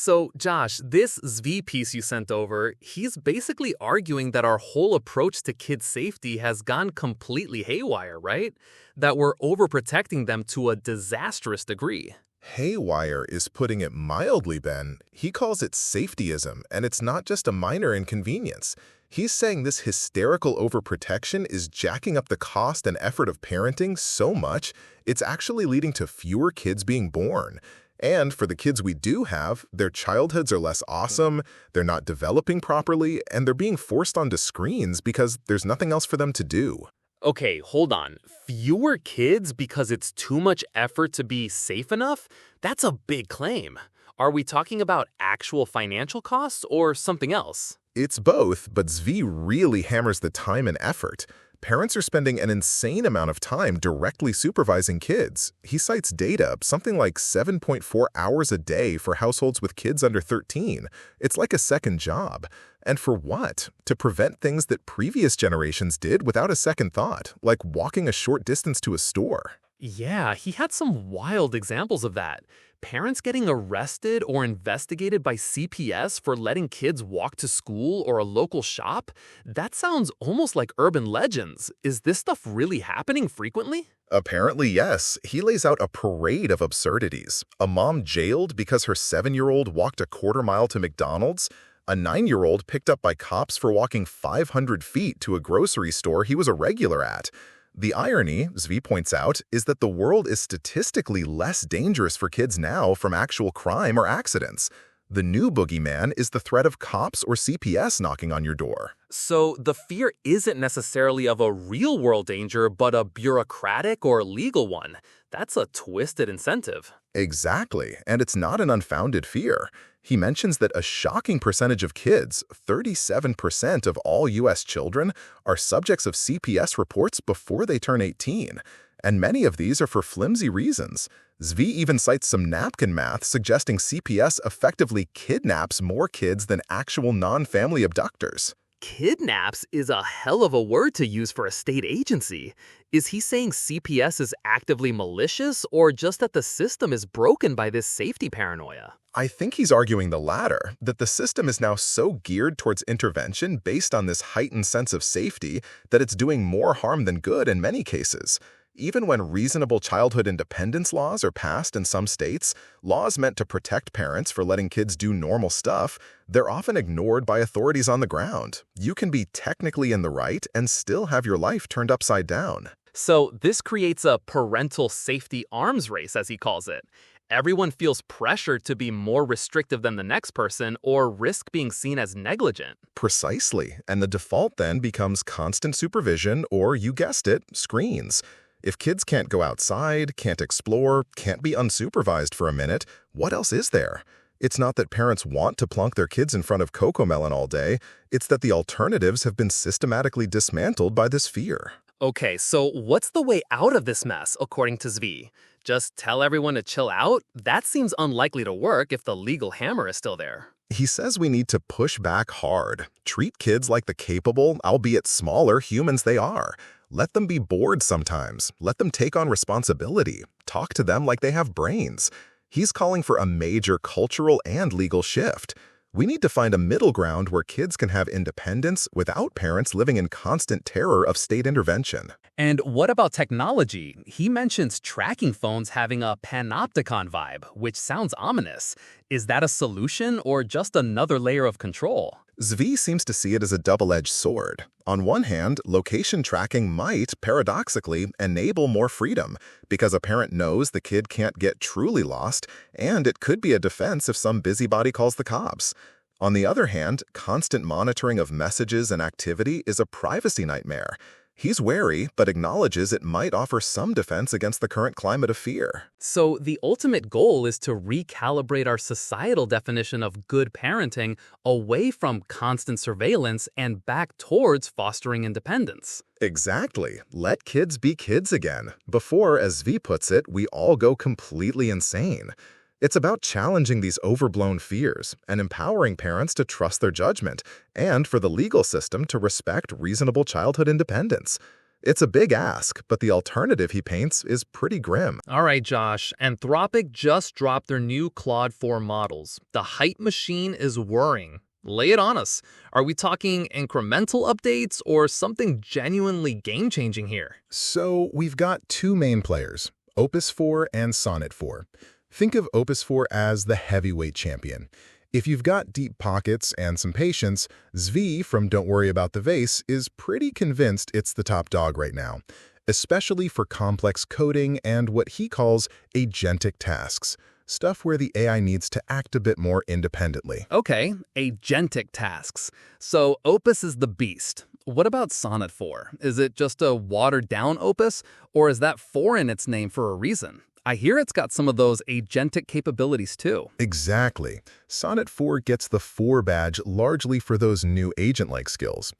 So, Josh, this Zvi piece you sent over, he's basically arguing that our whole approach to kids' safety has gone completely haywire, right? That we're overprotecting them to a disastrous degree. Haywire is putting it mildly, Ben. He calls it safetyism, and it's not just a minor inconvenience. He's saying this hysterical overprotection is jacking up the cost and effort of parenting so much, it's actually leading to fewer kids being born. And for the kids we do have, their childhoods are less awesome, they're not developing properly, and they're being forced onto screens because there's nothing else for them to do. Okay, hold on. Fewer kids because it's too much effort to be safe enough? That's a big claim. Are we talking about actual financial costs or something else? It's both, but Zvi really hammers the time and effort. Parents are spending an insane amount of time directly supervising kids. He cites data, something like 7.4 hours a day for households with kids under 13. It's like a second job. And for what? To prevent things that previous generations did without a second thought, like walking a short distance to a store. Yeah, he had some wild examples of that. Parents getting arrested or investigated by CPS for letting kids walk to school or a local shop? That sounds almost like urban legends. Is this stuff really happening frequently? Apparently, yes. He lays out a parade of absurdities. A mom jailed because her 7-year-old walked a quarter mile to McDonald's. A 9-year-old picked up by cops for walking 500 feet to a grocery store he was a regular at. The irony, Zvi points out, is that the world is statistically less dangerous for kids now from actual crime or accidents. The new boogeyman is the threat of cops or CPS knocking on your door. So the fear isn't necessarily of a real-world danger, but a bureaucratic or legal one. That's a twisted incentive. Exactly, and it's not an unfounded fear. He mentions that a shocking percentage of kids, 37% of all U.S. children, are subjects of CPS reports before they turn 18. And many of these are for flimsy reasons. Zvi even cites some napkin math suggesting CPS effectively kidnaps more kids than actual non-family abductors. Kidnaps is a hell of a word to use for a state agency. Is he saying CPS is actively malicious or just that the system is broken by this safety paranoia? I think he's arguing the latter, that the system is now so geared towards intervention based on this heightened sense of safety that it's doing more harm than good in many cases. Even when reasonable childhood independence laws are passed in some states, laws meant to protect parents for letting kids do normal stuff, they're often ignored by authorities on the ground. You can be technically in the right and still have your life turned upside down. So this creates a parental safety arms race, as he calls it. Everyone feels pressured to be more restrictive than the next person or risk being seen as negligent. Precisely, and the default then becomes constant supervision or, you guessed it, screens. If kids can't go outside, can't explore, can't be unsupervised for a minute, what else is there? It's not that parents want to plunk their kids in front of Cocomelon all day, it's that the alternatives have been systematically dismantled by this fear. Okay, so what's the way out of this mess, according to Zvi? Just tell everyone to chill out? That seems unlikely to work if the legal hammer is still there. He says we need to push back hard, treat kids like the capable, albeit smaller, humans they are. Let them be bored sometimes. Let them take on responsibility. Talk to them like they have brains. He's calling for a major cultural and legal shift. We need to find a middle ground where kids can have independence without parents living in constant terror of state intervention. And what about technology? He mentions tracking phones having a panopticon vibe, which sounds ominous. Is that a solution or just another layer of control? Zvi seems to see it as a double-edged sword. On one hand, location tracking might, paradoxically, enable more freedom, because a parent knows the kid can't get truly lost, and it could be a defense if some busybody calls the cops. On the other hand, constant monitoring of messages and activity is a privacy nightmare. He's wary, but acknowledges it might offer some defense against the current climate of fear. So the ultimate goal is to recalibrate our societal definition of good parenting away from constant surveillance and back towards fostering independence. Exactly. Let kids be kids again, before, as Zvi puts it, we all go completely insane. It's about challenging these overblown fears and empowering parents to trust their judgment and for the legal system to respect reasonable childhood independence. It's a big ask, but the alternative he paints is pretty grim. All right, Josh. Anthropic just dropped their new Claude 4 models. The height machine is whirring. Lay it on us. Are we talking incremental updates or something genuinely game-changing here? So we've got two main players, Opus 4 and Sonnet 4. Think of Opus 4 as the heavyweight champion. If you've got deep pockets and some patience, Zvi from Don't Worry About the Vase is pretty convinced it's the top dog right now, especially for complex coding and what he calls agentic tasks, stuff where the AI needs to act a bit more independently. Okay, agentic tasks. So Opus is the beast. What about Sonnet 4? Is it just a watered-down Opus, or is that 4 in its name for a reason? I hear it's got some of those agentic capabilities too. Exactly. Sonnet 4 gets the 4 badge largely for those new agent-like skills.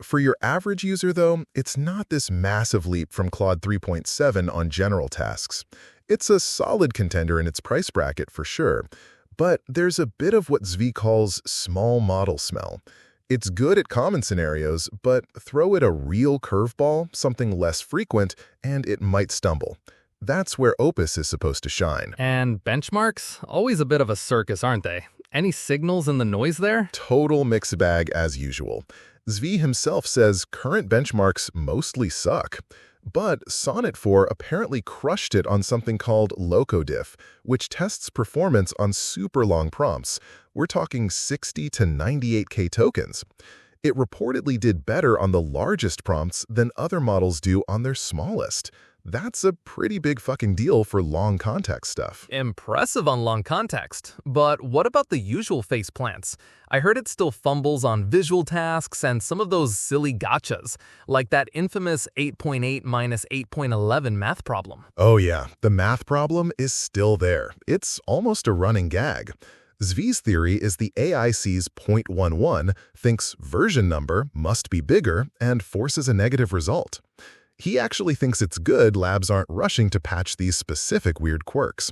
For your average user, though, it's not this massive leap from Claude 3.7 on general tasks. It's a solid contender in its price bracket for sure, but there's a bit of what Zvi calls small model smell. It's good at common scenarios, but throw it a real curveball, something less frequent, and it might stumble. That's where Opus is supposed to shine. And benchmarks? Always a bit of a circus, aren't they? Any signals in the noise there? Total mixed bag as usual. Zvi himself says current benchmarks mostly suck. But Sonnet 4 apparently crushed it on something called LocoDiff, which tests performance on super long prompts. We're talking 60 to 98K tokens. It reportedly did better on the largest prompts than other models do on their smallest. That's a pretty big fucking deal for long context stuff. Impressive on long context. But what about the usual face plants? I heard it still fumbles on visual tasks and some of those silly gotchas, like that infamous 8.8 minus 8.11 math problem. Oh yeah, the math problem is still there. It's almost a running gag. Zvi's theory is the AI sees 0.11, thinks version number must be bigger, and forces a negative result. He actually thinks it's good labs aren't rushing to patch these specific weird quirks.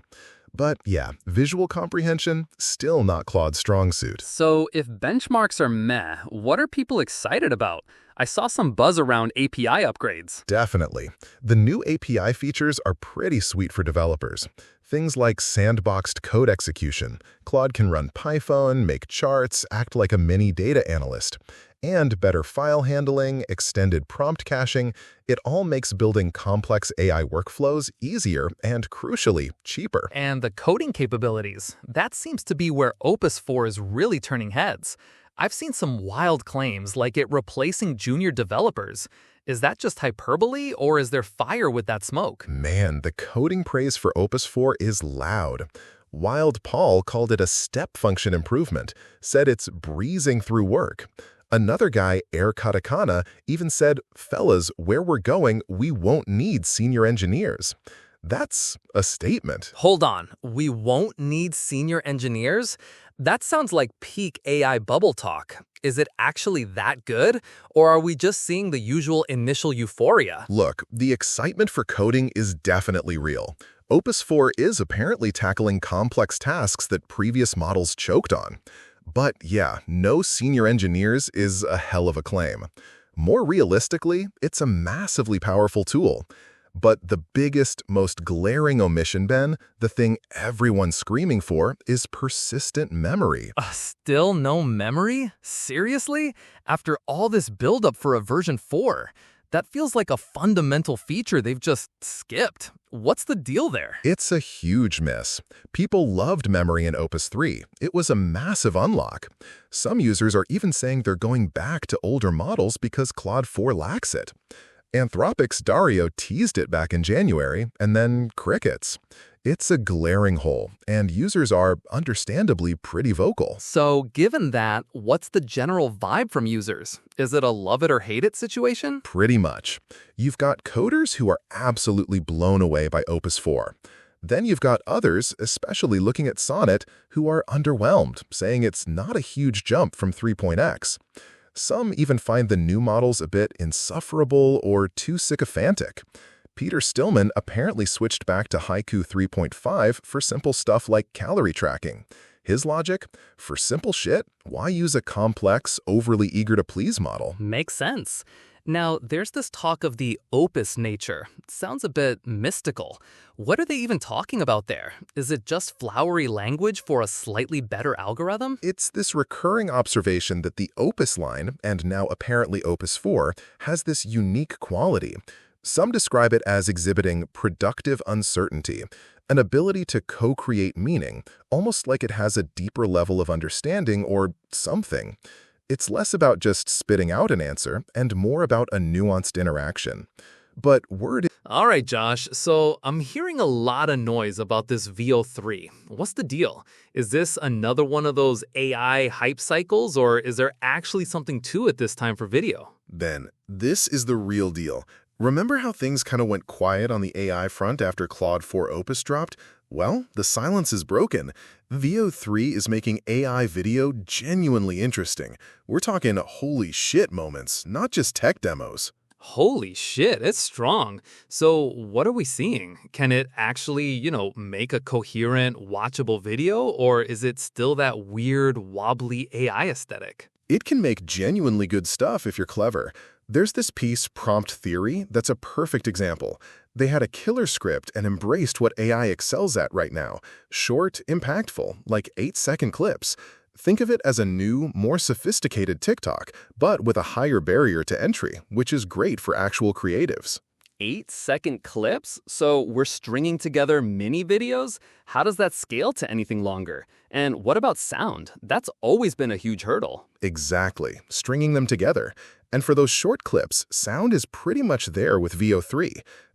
But yeah, visual comprehension, still not Claude's strong suit. So if benchmarks are meh, what are people excited about? I saw some buzz around API upgrades. Definitely. The new API features are pretty sweet for developers. Things like sandboxed code execution. Claude can run Python, make charts, act like a mini data analyst. And better file handling, extended prompt caching, it all makes building complex AI workflows easier and, crucially, cheaper. And the coding capabilities, that seems to be where Opus 4 is really turning heads. I've seen some wild claims like it replacing junior developers. Is that just hyperbole, or is there fire with that smoke? Man, the coding praise for Opus 4 is loud. Wild Paul called it a step function improvement, said it's breezing through work. Another guy, Air Katakana, even said, fellas, where we're going, we won't need senior engineers. That's a statement. Hold on, we won't need senior engineers? That sounds like peak AI bubble talk. Is it actually that good? Or are we just seeing the usual initial euphoria? Look, the excitement for coding is definitely real. Opus 4 is apparently tackling complex tasks that previous models choked on. But yeah, no senior engineers is a hell of a claim. More realistically, it's a massively powerful tool. But the biggest, most glaring omission, Ben, the thing everyone's screaming for, is persistent memory. Still no memory? Seriously? After all this buildup for a version 4? That feels like a fundamental feature they've just skipped. What's the deal there? It's a huge miss. People loved memory in Opus 3. It was a massive unlock. Some users are even saying they're going back to older models because Claude 4 lacks it. Anthropic's Dario teased it back in January, and then crickets. It's a glaring hole, and users are, understandably, pretty vocal. So, given that, what's the general vibe from users? Is it a love it or hate it situation? Pretty much. You've got coders who are absolutely blown away by Opus 4. Then you've got others, especially looking at Sonnet, who are underwhelmed, saying it's not a huge jump from 3.x. Some even find the new models a bit insufferable or too sycophantic. Peter Stillman apparently switched back to Haiku 3.5 for simple stuff like calorie tracking. His logic? For simple shit, why use a complex, overly eager-to-please model? Makes sense. Now, there's this talk of the opus nature. Sounds a bit mystical. What are they even talking about there? Is it just flowery language for a slightly better algorithm? It's this recurring observation that the opus line, and now apparently opus 4, has this unique quality. Some describe it as exhibiting productive uncertainty, an ability to co-create meaning, almost like it has a deeper level of understanding or something. It's less about just spitting out an answer and more about a nuanced interaction. But word All right, Josh. So I'm hearing a lot of noise about this VO3. What's the deal? Is this another one of those AI hype cycles, or is there actually something to it this time for video? Ben, this is the real deal. Remember how things kind of went quiet on the AI front after Claude 4 Opus dropped? Well, the silence is broken. VO3 is making AI video genuinely interesting. We're talking holy shit moments, not just tech demos. Holy shit, it's strong. So, what are we seeing? Can it actually, make a coherent, watchable video, or is it still that weird, wobbly AI aesthetic? It can make genuinely good stuff if you're clever. There's this piece, Prompt Theory, that's a perfect example. They had a killer script and embraced what AI excels at right now. Short, impactful, like 8-second clips. Think of it as a new, more sophisticated TikTok, but with a higher barrier to entry, which is great for actual creatives. 8-second clips? So we're stringing together mini videos? How does that scale to anything longer? And what about sound? That's always been a huge hurdle. Exactly, stringing them together. And for those short clips, sound is pretty much there with VO3.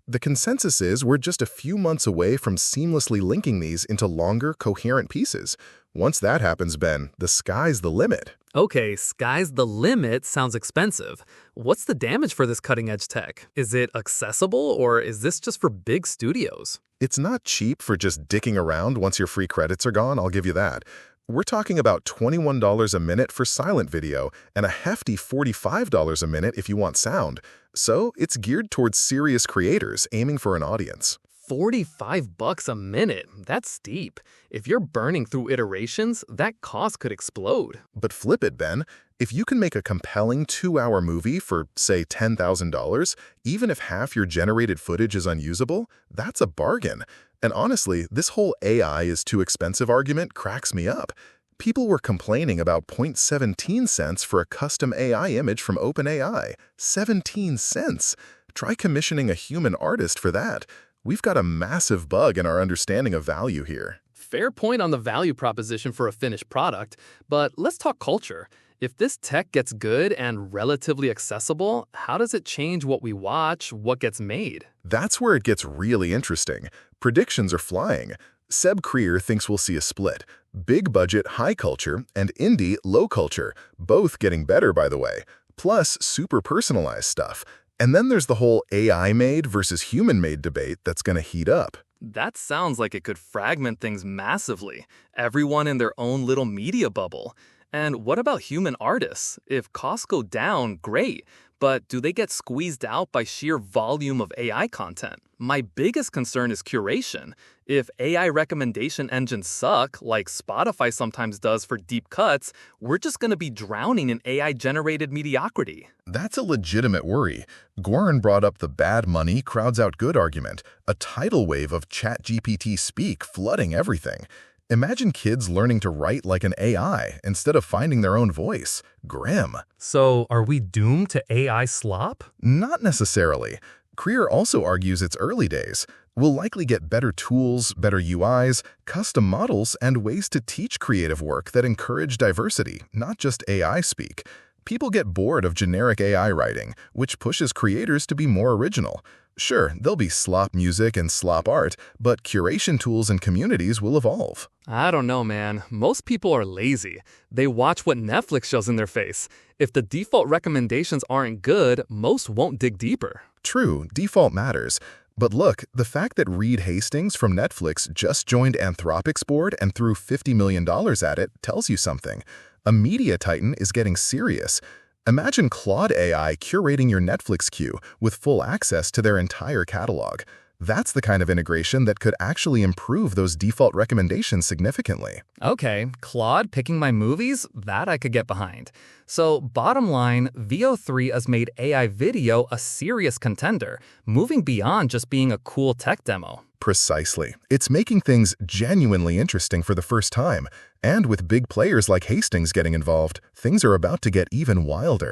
The consensus is we're just a few months away from seamlessly linking these into longer, coherent pieces. Once that happens, Ben, the sky's the limit. Okay, sky's the limit sounds expensive. What's the damage for this cutting-edge tech? Is it accessible, or is this just for big studios? It's not cheap for just dicking around once your free credits are gone, I'll give you that. We're talking about $21 a minute for silent video and a hefty $45 a minute if you want sound. So it's geared towards serious creators aiming for an audience. 45 bucks a minute. That's steep. If you're burning through iterations, that cost could explode. But flip it, Ben. If you can make a compelling 2-hour movie for, say, $10,000, even if half your generated footage is unusable, that's a bargain. And honestly, this whole AI is too expensive argument cracks me up. People were complaining about 0.17 cents for a custom AI image from OpenAI. 17 cents! Try commissioning a human artist for that. We've got a massive bug in our understanding of value here. Fair point on the value proposition for a finished product, but let's talk culture. If this tech gets good and relatively accessible, how does it change what we watch, what gets made? That's where it gets really interesting. Predictions are flying. Seb Creer thinks we'll see a split. Big budget, high culture, and indie, low culture, both getting better, by the way. Plus, super personalized stuff. And then there's the whole AI-made versus human-made debate that's going to heat up. That sounds like it could fragment things massively. Everyone in their own little media bubble. And what about human artists? If costs go down, great. But do they get squeezed out by sheer volume of AI content? My biggest concern is curation. If AI recommendation engines suck, like Spotify sometimes does for deep cuts, we're just going to be drowning in AI-generated mediocrity. That's a legitimate worry. Goran brought up the bad money crowds out good argument, a tidal wave of ChatGPT speak flooding everything. Imagine kids learning to write like an AI instead of finding their own voice. Grim. So, are we doomed to AI slop? Not necessarily. Creer also argues it's early days. We'll likely get better tools, better UIs, custom models, and ways to teach creative work that encourage diversity, not just AI speak. People get bored of generic AI writing, which pushes creators to be more original. Sure, there'll be slop music and slop art, but curation tools and communities will evolve. I don't know, man. Most people are lazy. They watch what Netflix shows in their face. If the default recommendations aren't good, most won't dig deeper. True, default matters. But look, the fact that Reed Hastings from Netflix just joined Anthropic's board and threw $50 million at it tells you something. A media titan is getting serious. Imagine Claude AI curating your Netflix queue with full access to their entire catalog. That's the kind of integration that could actually improve those default recommendations significantly. Okay, Claude picking my movies? That I could get behind. So, bottom line, VO3 has made AI video a serious contender, moving beyond just being a cool tech demo. Precisely. It's making things genuinely interesting for the first time. And with big players like Hastings getting involved, things are about to get even wilder.